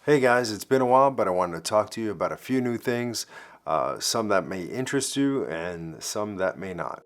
Hey guys, it's been a while, but I wanted to talk to you about a few new things, some that may interest you and some that may not.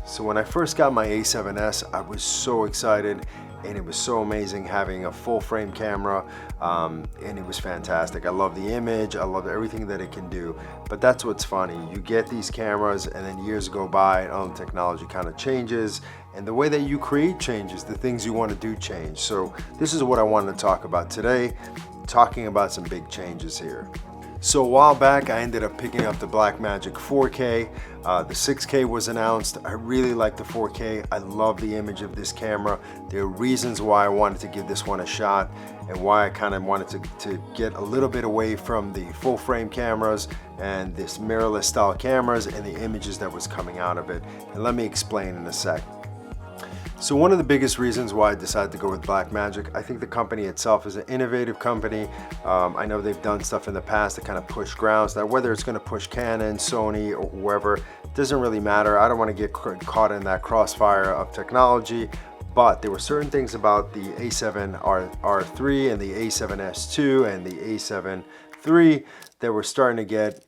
So when I first got my A7S, I was so excited and it was so amazing having a full frame camera, and it was fantastic. I love the image, I love everything that it can do. But that's what's funny, you get these cameras and then years go by and the technology kind of changes and the way that you create changes, the things you want to do change. So this is what I wanted to talk about today, talking about some big changes here. So a while back I ended up picking up the Blackmagic 4K. The 6K was announced. I really like the 4K. I love the image of this camera. There are reasons why I wanted to give this one a shot and why I kind of wanted to get a little bit away from the full frame cameras and this mirrorless style cameras and the images that was coming out of it. And let me explain in a sec. So one of the biggest reasons why I decided to go with Blackmagic, I think the company itself is an innovative company. I know they've done stuff in the past to kind of push grounds. Now whether it's going to push Canon, Sony, or whoever, it doesn't really matter. I don't want to get caught in that crossfire of technology, but there were certain things about the A7R3 and the A7S2 and the A7 III that were starting to get,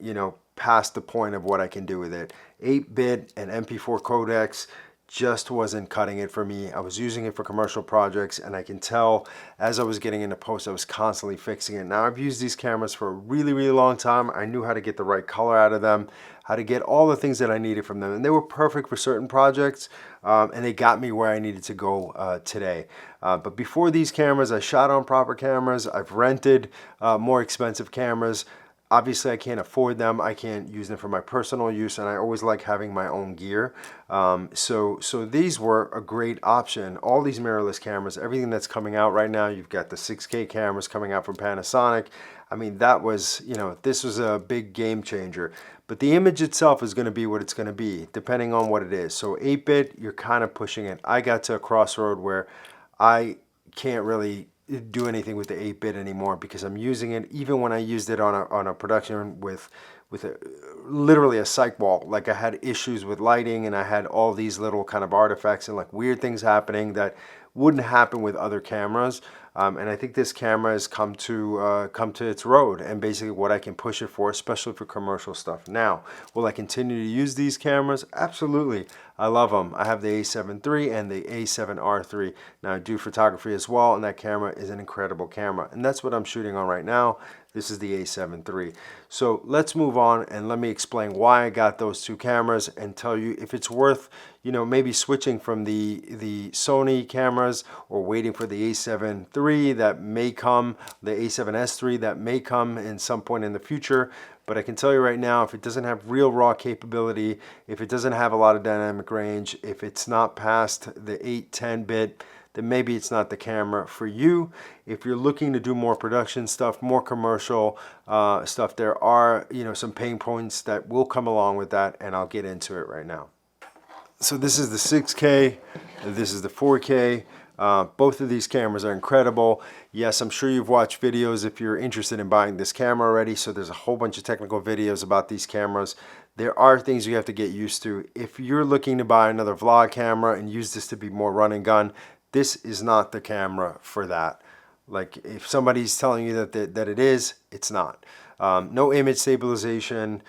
past the point of what I can do with it. 8-bit and MP4 codecs just wasn't cutting it for me. I was using it for commercial projects and I can tell as I was getting into post I was constantly fixing it. Now I've used these cameras for a really long time. I knew how to get the right color out of them, how to get all the things that I needed from them, and they were perfect for certain projects, and they got me where I needed to go today. But before these cameras I shot on proper cameras. I've rented more expensive cameras. Obviously I can't afford them, I can't use them for my personal use, and I always like having my own gear. So these were a great option. All these mirrorless cameras, everything that's coming out right now, you've got the 6K cameras coming out from Panasonic. I mean, that was, this was a big game changer. But the image itself is going to be what it's going to be, depending on what it is. So 8-bit, you're kind of pushing it. I got to a crossroad where I can't really do anything with the 8-bit anymore because I'm using it. Even when I used it on a production with literally a cyc wall, like I had issues with lighting and I had all these little kind of artifacts and like weird things happening that wouldn't happen with other cameras. And I think this camera has come to its road and basically what I can push it for, especially for commercial stuff. Now, will I continue to use these cameras? Absolutely. I love them. I have the A7III and the A7R3. Now I do photography as well, and that camera is an incredible camera. And that's what I'm shooting on right now. This is the A7III. So let's move on and let me explain why I got those two cameras and tell you if it's worth, maybe switching from the Sony cameras or waiting for the A7III that may come, the A7S III that may come in some point in the future. But I can tell you right now, if it doesn't have real raw capability, if it doesn't have a lot of dynamic range, if it's not past the 8-10-bit, then maybe it's not the camera for you. If you're looking to do more production stuff, more commercial stuff, there are some pain points that will come along with that, and I'll get into it right now. So this is the 6K, this is the 4K. Both of these cameras are incredible. Yes, I'm sure you've watched videos if you're interested in buying this camera already, so there's a whole bunch of technical videos about these cameras. There are things you have to get used to. If you're looking to buy another vlog camera and use this to be more run and gun, this is not the camera for that. Like if somebody's telling you that it is, it's not. No image stabilization,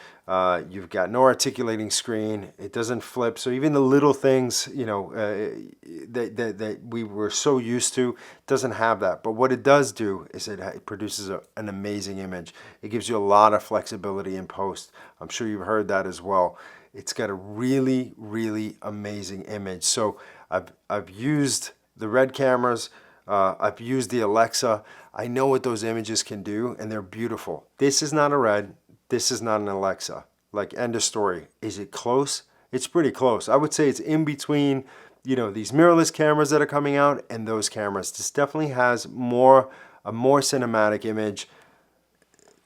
you've got no articulating screen, it doesn't flip. So even the little things, that we were so used to, doesn't have that. But what it does do is it produces an amazing image. It gives you a lot of flexibility in post. I'm sure you've heard that as well. It's got a really amazing image. So I've used the Red cameras, I've used the Alexa. I know what those images can do and they're beautiful. This is not a Red, this is not an Alexa. Like, end of story. Is it close? It's pretty close. I would say it's in between, these mirrorless cameras that are coming out and those cameras. This definitely has a more cinematic image.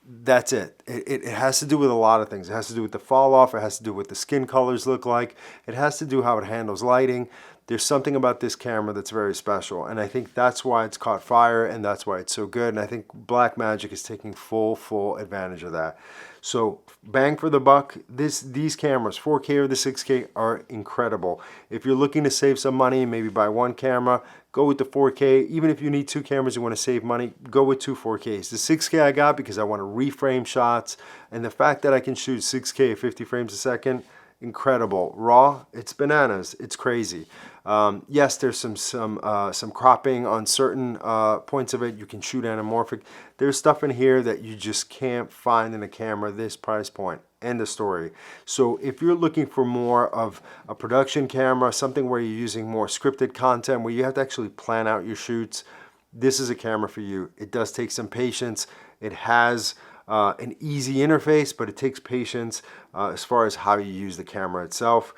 That's it. it has to do with a lot of things. It has to do with the fall off. It has to do with the skin colors look like. It has to do how it handles lighting. There's something about this camera that's very special, and I think that's why it's caught fire, and that's why it's so good. And I think Blackmagic is taking full advantage of that. So bang for the buck, these cameras, 4K or the 6K, are incredible. If you're looking to save some money, maybe buy one camera, go with the 4K. Even if you need two cameras, you want to save money, go with two 4Ks. The 6K I got because I want to reframe shots, and the fact that I can shoot 6K at 50 frames a second, incredible. Raw, it's bananas. It's crazy. Yes, there's some cropping on certain points of it. You can shoot anamorphic. There's stuff in here that you just can't find in a camera this price point. End of story. So if you're looking for more of a production camera, something where you're using more scripted content, where you have to actually plan out your shoots, this is a camera for you. It does take some patience. It has an easy interface, but it takes patience as far as how you use the camera itself.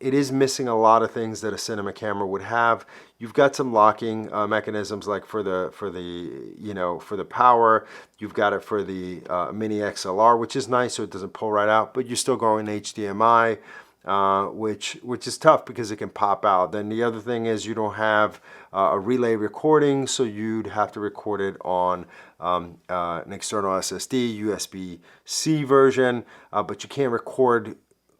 It is missing a lot of things that a cinema camera would have. You've got some locking mechanisms, like for the power. You've got it for the mini XLR, which is nice, so it doesn't pull right out. But you're still going HDMI, which is tough because it can pop out. Then the other thing is you don't have a relay recording, so you'd have to record it on an external SSD, USB-C version, but you can't record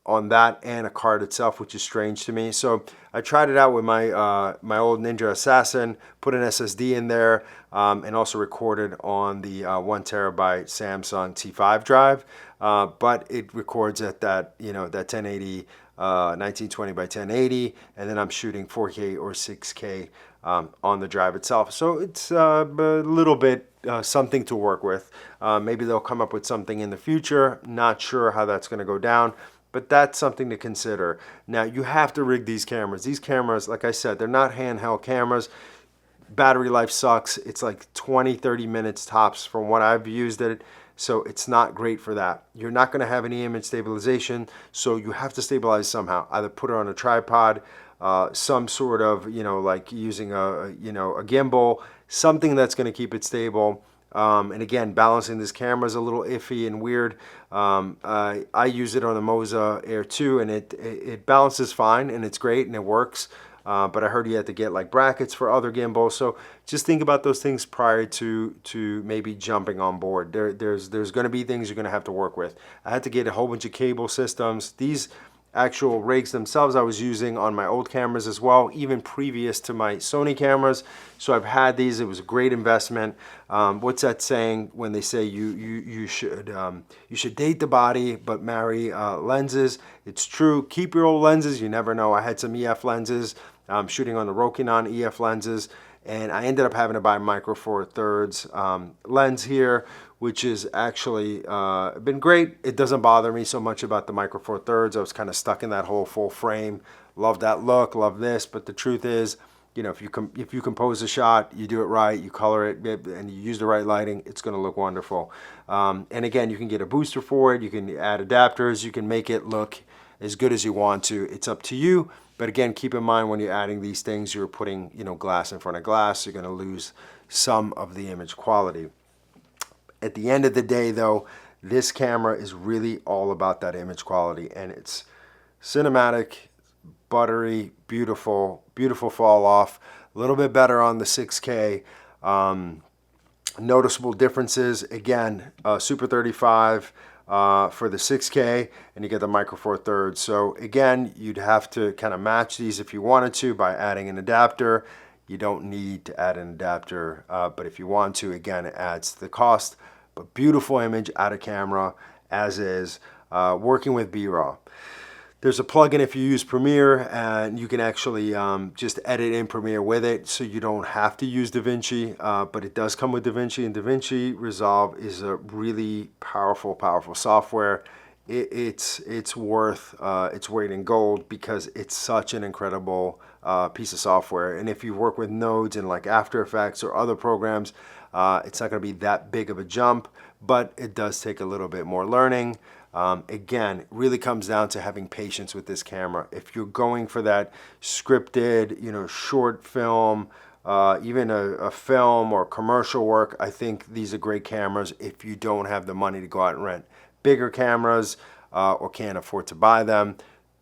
on that and a card itself, which is strange to me. So I tried it out with my old Ninja Assassin, put an SSD in there, and also recorded on the 1 terabyte Samsung T5 drive. But it records at that, that 1080, 1920 by 1080, and then I'm shooting 4K or 6K on the drive itself. So it's a little bit something to work with. Maybe they'll come up with something in the future. Not sure how that's going to go down, but that's something to consider. Now, you have to rig these cameras. These cameras, like I said, they're not handheld cameras. Battery life sucks. It's like 20-30 minutes tops from what I've used it. So it's not great for that. You're not going to have any image stabilization, so you have to stabilize somehow. Either put it on a tripod, some sort of, like using a gimbal, something that's going to keep it stable. And again, balancing this camera is a little iffy and weird. I use it on the Moza Air 2, and it balances fine, and it's great, and it works. But I heard you have to get like brackets for other gimbals. So just think about those things prior to maybe jumping on board. There's going to be things you're going to have to work with. I had to get a whole bunch of cable systems. These actual rigs themselves I was using on my old cameras as well, even previous to my Sony cameras. So I've had these. It was a great investment. What's that saying when they say you should date the body but marry lenses? It's true. Keep your old lenses. You never know. I had some EF lenses. Shooting on the Rokinon EF lenses, and I ended up having to buy Micro Four Thirds lens here, which is actually been great. It doesn't bother me so much about the Micro Four Thirds. I was kind of stuck in that whole full frame. Love that look, love this, but the truth is, if you compose a shot, you do it right, you color it, and you use the right lighting, it's going to look wonderful. And again, you can get a booster for it. You can add adapters. You can make it look as good as you want to. It's up to you. But again, keep in mind when you're adding these things, you're putting glass in front of glass. You're going to lose some of the image quality. At the end of the day, though, this camera is really all about that image quality, and it's cinematic, buttery, beautiful fall off. A little bit better on the 6K. Noticeable differences. Again, Super 35. For the 6K, and you get the Micro Four Thirds. So again, you'd have to kind of match these if you wanted to by adding an adapter. You don't need to add an adapter, but if you want to, again, it adds to the cost. But beautiful image out of camera as is. Working with Braw. There's a plugin if you use Premiere, and you can actually just edit in Premiere with it, so you don't have to use DaVinci, but it does come with DaVinci, and DaVinci Resolve is a really powerful software. It's worth its weight in gold because it's such an incredible piece of software. And if you work with nodes in like After Effects or other programs, it's not going to be that big of a jump, but it does take a little bit more learning. Again, it really comes down to having patience with this camera. If you're going for that scripted, short film, even a film or commercial work, I think these are great cameras if you don't have the money to go out and rent bigger cameras or can't afford to buy them.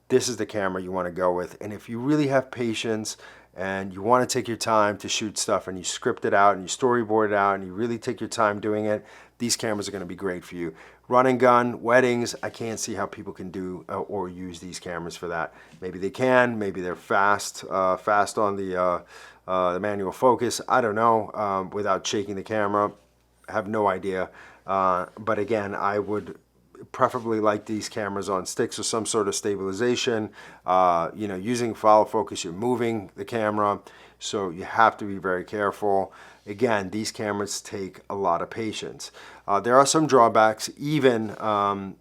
This is the camera you want to go with. And if you really have patience and you want to take your time to shoot stuff and you script it out and you storyboard it out and you really take your time doing it, these cameras are going to be great for you. Run and gun, weddings, I can't see how people can do or use these cameras for that. Maybe they can, maybe they're fast on the manual focus. I don't know, without shaking the camera. I have no idea. But again, I would preferably like these cameras on sticks or some sort of stabilization. You know, using follow focus, you're moving the camera, so you have to be very careful. Again, these cameras take a lot of patience. There are some drawbacks even,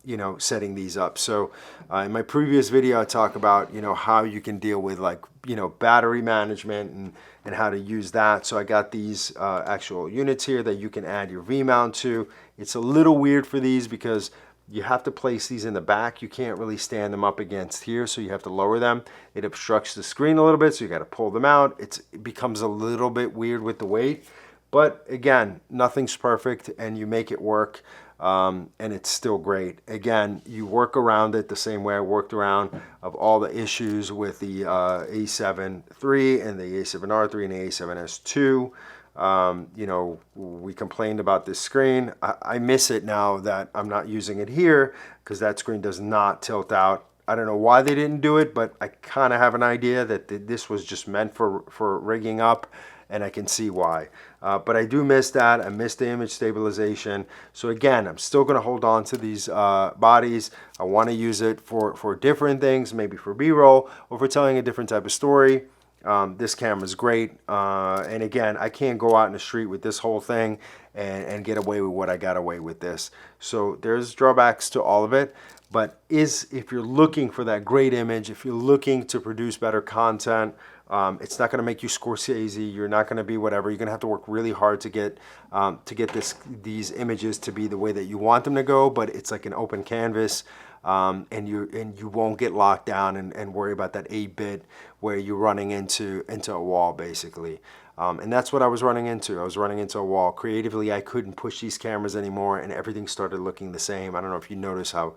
you know, setting these up. So in my previous video, I talk about, you know, how you can deal with, like, you know, battery management and how to use that. So I got these actual units here that you can add your V-mount to. It's a little weird for these because you have to place these in the back. You can't really stand them up against here, so you have to lower them. It obstructs the screen a little bit, so you got to pull them out. It becomes a little bit weird with the weight. But again, nothing's perfect, and you make it work, and it's still great. Again, you work around it the same way I worked around of all the issues with the A7III and the A7R3 and the A7S II. You know, we complained about this screen. I miss it now that I'm not using it here because that screen does not tilt out. I don't know why they didn't do it, but I kind of have an idea that this was just meant for rigging up, and I can see why. But I do miss that. I miss the image stabilization. So again, I'm still going to hold on to these bodies. I want to use it for different things, maybe for B-roll or for telling a different type of story. This camera is great, and again, I can't go out in the street with this whole thing and get away with what I got away with this. So there's drawbacks to all of it, but if you're looking for that great image, if you're looking to produce better content, it's not going to make you Scorsese. You're not going to be whatever. You're going to have to work really hard to get these images to be the way that you want them to go, but it's like an open canvas. And you won't get locked down and worry about that 8-bit where you're running into a wall, basically. And that's what I was running into. I was running into a wall. Creatively, I couldn't push these cameras anymore, and everything started looking the same. I don't know if you notice how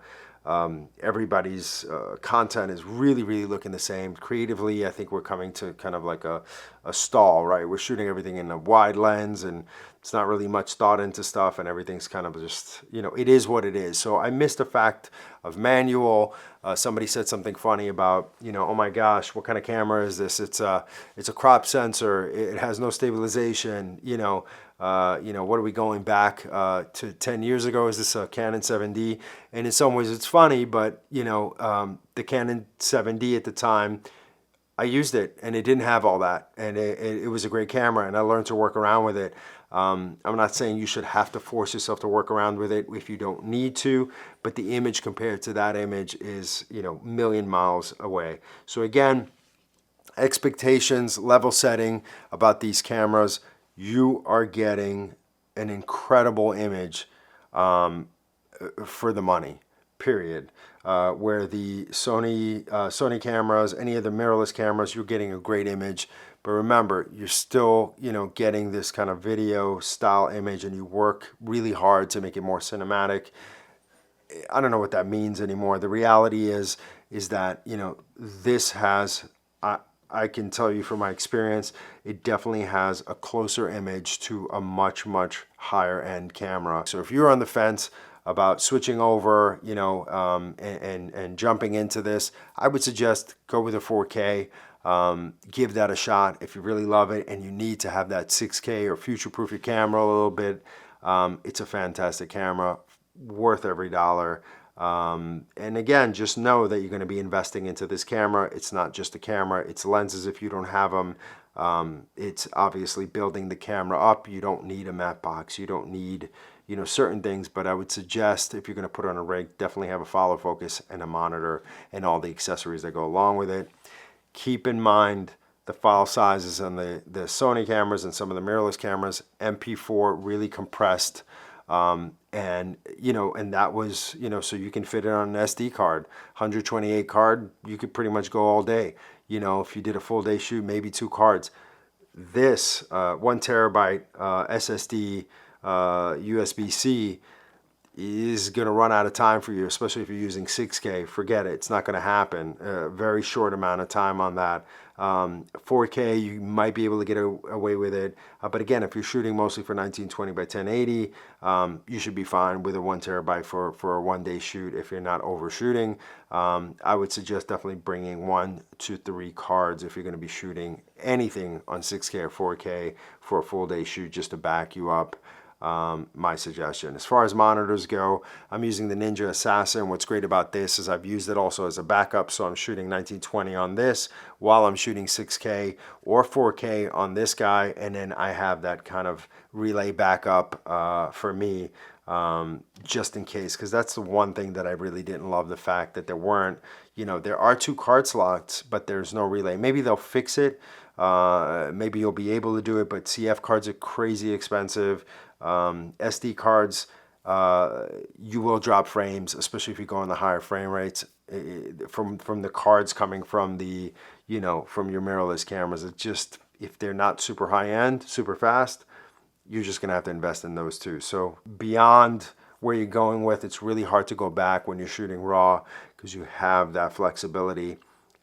everybody's content is really looking the same. Creatively, I think we're coming to kind of like a stall, right? We're shooting everything in a wide lens, and it's not really much thought into stuff, and everything's kind of just, you know, it is what it is. So I missed the fact of manual. Somebody said something funny about, you know, oh my gosh, what kind of camera is this? It's a crop sensor. It has no stabilization. You know, what are we going back to 10 years ago? Is this a Canon 7D? And in some ways it's funny, but you know, the Canon 7D at the time, I used it and it didn't have all that, and it was a great camera, and I learned to work around with it. I'm not saying you should have to force yourself to work around with it if you don't need to, but the image compared to that image is, you know, a million miles away. So again, expectations, level setting about these cameras. You are getting an incredible image for the money, period. Where the Sony cameras, any of the mirrorless cameras, you're getting a great image. But remember, you're still, you know, getting this kind of video style image, and you work really hard to make it more cinematic. I don't know what that means anymore. The reality is that, you know, this has, I can tell you from my experience, it definitely has a closer image to a much higher end camera. So if you're on the fence about switching over, you know, and jumping into this, I would suggest go with a 4K. Give that a shot if you really love it and you need to have that 6K or future-proof your camera a little bit. It's a fantastic camera, worth every dollar. And again, just know that you're going to be investing into this camera. It's not just a camera, it's lenses if you don't have them. It's obviously building the camera up. You don't need a matte box. You don't need, you know, certain things, but I would suggest if you're going to put on a rig, definitely have a follow focus and a monitor and all the accessories that go along with it. Keep in mind the file sizes on the Sony cameras and some of the mirrorless cameras, MP4 really compressed. And you know, and that was, you know, so you can fit it on an SD card, 128 card, you could pretty much go all day. You know, if you did a full day shoot, maybe 2 cards. This 1 terabyte SSD USB-C is going to run out of time for you, especially if you're using 6K. Forget it. It's not going to happen. A very short amount of time on that. 4K, you might be able to get away with it. But again, if you're shooting mostly for 1920 by 1080, you should be fine with a 1 terabyte for a one-day shoot if you're not overshooting. I would suggest definitely bringing 1 to 3 cards if you're going to be shooting anything on 6K or 4K for a full day shoot, just to back you up. My suggestion. As far as monitors go, I'm using the Ninja Assassin. What's great about this is I've used it also as a backup, so I'm shooting 1920 on this while I'm shooting 6K or 4K on this guy, and then I have that kind of relay backup for me, just in case, because that's the one thing that I really didn't love, the fact that there weren't, there are 2 card slots, but there's no relay. Maybe they'll fix it. Maybe you'll be able to do it, but CF cards are crazy expensive. SD cards, you will drop frames, especially if you go on the higher frame rates from the cards coming from the, from your mirrorless cameras. It just, if they're not super high end, super fast, you're just gonna have to invest in those too. So beyond where you're going with, it's really hard to go back when you're shooting RAW because you have that flexibility.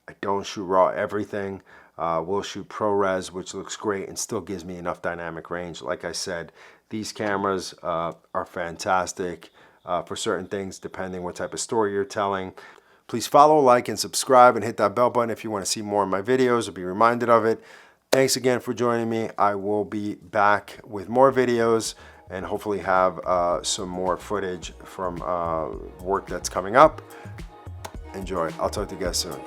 I don't shoot RAW everything. We'll shoot ProRes, which looks great and still gives me enough dynamic range. Like I said, these cameras are fantastic for certain things, depending what type of story you're telling. Please follow, like, and subscribe, and hit that bell button if you want to see more of my videos or be reminded of it. Thanks again for joining me. I will be back with more videos and hopefully have some more footage from work that's coming up. Enjoy. I'll talk to you guys soon.